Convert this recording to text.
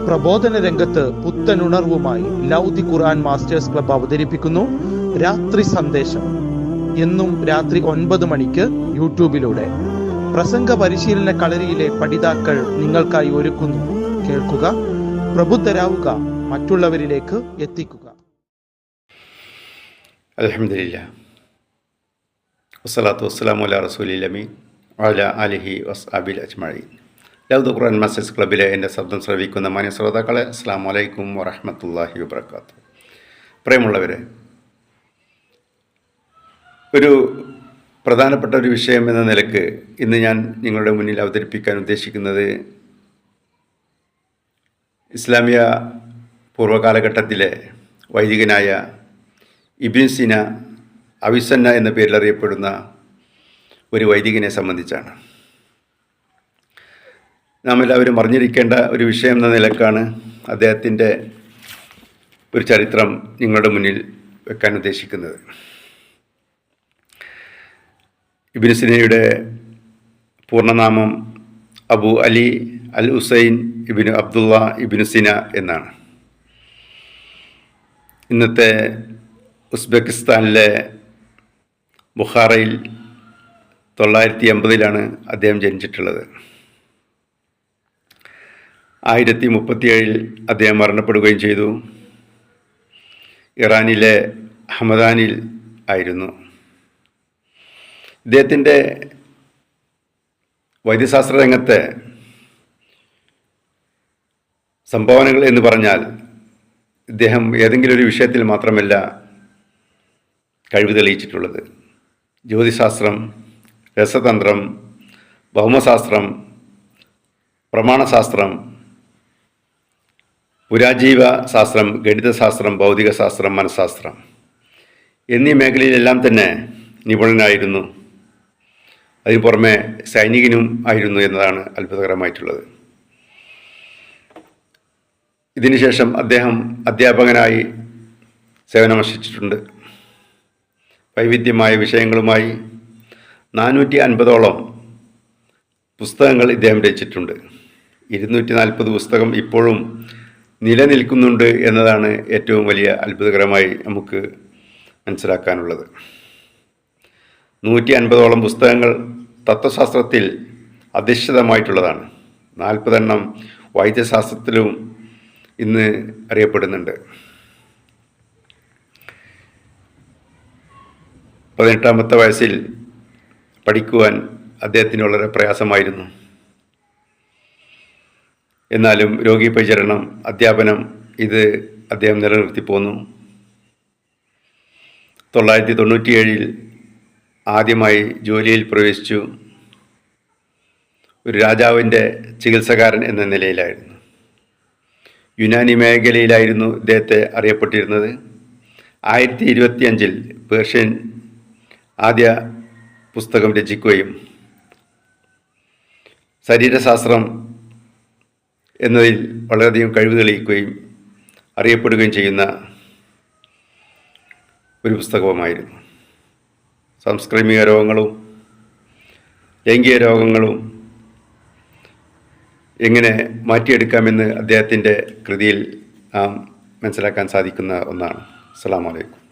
പ്രബോധന രംഗത്ത് പുത്തനുണർവുമായി ലൗദി ഖുർആൻ masters club അവതരിപ്പിക്കുന്നു രാത്രി സന്ദേശം. എന്നും രാത്രി 9 മണിക്ക് യൂട്യൂബിലൂടെ പ്രസംഗ പരിശീലന കളരിയിലെ പഠിതാക്കൾ നിങ്ങൾക്കായി ഒരുക്കുന്നു. കേൾക്കുക, പ്രബുദ്ധരാവുക, മറ്റുള്ളവരിലേക്ക് എത്തിക്കുക. അൽഹംദുലില്ലാഹ് വസ്സലാത്തു വസ്സലാമു അലാ റസൂലിൽ അമീൻ വഅലാ ആലിഹി വസ്ഹബിൽ അജ്മഈൻ. ലൗദി ഖുർആൻ മാസ്റ്റേഴ്സ് ക്ലബ്ബിലെ എൻ്റെ ശബ്ദം ശ്രവിക്കുന്ന മാന്യ ശ്രോതാക്കളെ, അസ്സലാമു അലൈക്കും വറഹ്മത്തുള്ളാഹി വബറകാതുഹു. പ്രിയമുള്ളവരെ, ഒരു പ്രധാനപ്പെട്ട ഒരു വിഷയം എന്ന നിലക്ക് ഇന്ന് ഞാൻ നിങ്ങളുടെ മുന്നിൽ അവതരിപ്പിക്കാൻ ഉദ്ദേശിക്കുന്നത് ഇസ്ലാമിക പൂർവ്വകാലഘട്ടത്തിലെ വൈദികനായ ഇബ്നു സീന, അവിസന്ന എന്ന പേരിൽ അറിയപ്പെടുന്ന ഒരു വൈദികനെ സംബന്ധിച്ചാണ്. നാം എല്ലാവരും അറിഞ്ഞിരിക്കേണ്ട ഒരു വിഷയം എന്ന നിലക്കാണ് അദ്ദേഹത്തിൻ്റെ ഒരു ചരിത്രം നിങ്ങളുടെ മുന്നിൽ വെക്കാൻ ഉദ്ദേശിക്കുന്നത്. ഇബ്നു സീനയുടെ പൂർണ്ണനാമം അബു അലി അൽ ഹുസൈൻ ഇബ്നു അബ്ദുള്ള ഇബ്നു സീന എന്നാണ്. ഇന്നത്തെ ഉസ്ബെക്കിസ്ഥാനിലെ ബുഖാറയിൽ 980 അദ്ദേഹം ജനിച്ചിട്ടുള്ളത്. 1037 അദ്ദേഹം മരണപ്പെടുകയും ചെയ്തു. ഇറാനിലെ ഹമദാനിൽ ആയിരുന്നു. ഇദ്ദേഹത്തിൻ്റെ വൈദ്യശാസ്ത്ര രംഗത്തെ സംഭാവനകൾ എന്ന് പറഞ്ഞാൽ ഇദ്ദേഹം ഏതെങ്കിലും ഒരു വിഷയത്തിൽ മാത്രമല്ല കഴിവ് തെളിയിച്ചിട്ടുള്ളത്. ജ്യോതിശാസ്ത്രം, രസതന്ത്രം, ഭൗമശാസ്ത്രം, പ്രമാണശാസ്ത്രം, പുരാജീവ ശാസ്ത്രം, ഗണിതശാസ്ത്രം, ഭൗതികശാസ്ത്രം, മനഃശാസ്ത്രം എന്നീ മേഖലയിലെല്ലാം തന്നെ നിപുണനായിരുന്നു. അതിനു പുറമെ സൈനികനും ആയിരുന്നു എന്നതാണ് അത്ഭുതകരമായിട്ടുള്ളത്. ഇതിനുശേഷം അദ്ദേഹം അധ്യാപകനായി സേവനമനുഷ്ഠിച്ചിട്ടുണ്ട്. വൈവിധ്യമായ വിഷയങ്ങളുമായി 450ഓളം പുസ്തകങ്ങൾ ഇദ്ദേഹം രചിച്ചിട്ടുണ്ട്. 240 പുസ്തകം ഇപ്പോഴും നിലനിൽക്കുന്നുണ്ട് എന്നതാണ് ഏറ്റവും വലിയ അത്ഭുതകരമായി നമുക്ക് മനസ്സിലാക്കാനുള്ളത്. 150ഓളം പുസ്തകങ്ങൾ തത്വശാസ്ത്രത്തിൽ അധിഷ്ഠിതമായിട്ടുള്ളതാണ്. 40 എണ്ണം വൈദ്യശാസ്ത്രത്തിലും ഇന്ന് അറിയപ്പെടുന്നുണ്ട്. 18ാമത്തെ വയസ്സിൽ പഠിക്കുവാൻ അദ്ദേഹത്തിന് വളരെ പ്രയാസമായിരുന്നു. എന്നാലും രോഗി പരിചരണം, അധ്യാപനം ഇത് അദ്ദേഹം നിലനിർത്തി പോന്നു. 997 ആദ്യമായി ജോലിയിൽ പ്രവേശിച്ചു. ഒരു രാജാവിൻ്റെ ചികിത്സകാരൻ എന്ന നിലയിലായിരുന്നു. യുനാനി മേഖലയിലായിരുന്നു ഇദ്ദേഹത്തെ അറിയപ്പെട്ടിരുന്നത്. 1025 പേർഷ്യൻ ആദ്യ പുസ്തകം രചിക്കുകയും ശരീരശാസ്ത്രം എന്നതിൽ വളരെയധികം കഴിവ് തെളിയിക്കുകയും അറിയപ്പെടുകയും ചെയ്യുന്ന ഒരു പുസ്തകവുമായിരുന്നു. സാംക്രമിക രോഗങ്ങളും ലൈംഗിക രോഗങ്ങളും എങ്ങനെ മാറ്റിയെടുക്കാമെന്ന് അദ്ദേഹത്തിൻ്റെ കൃതിയിൽ നാം മനസ്സിലാക്കാൻ സാധിക്കുന്ന ഒന്നാണ്. അസ്സലാമു അലൈക്കും.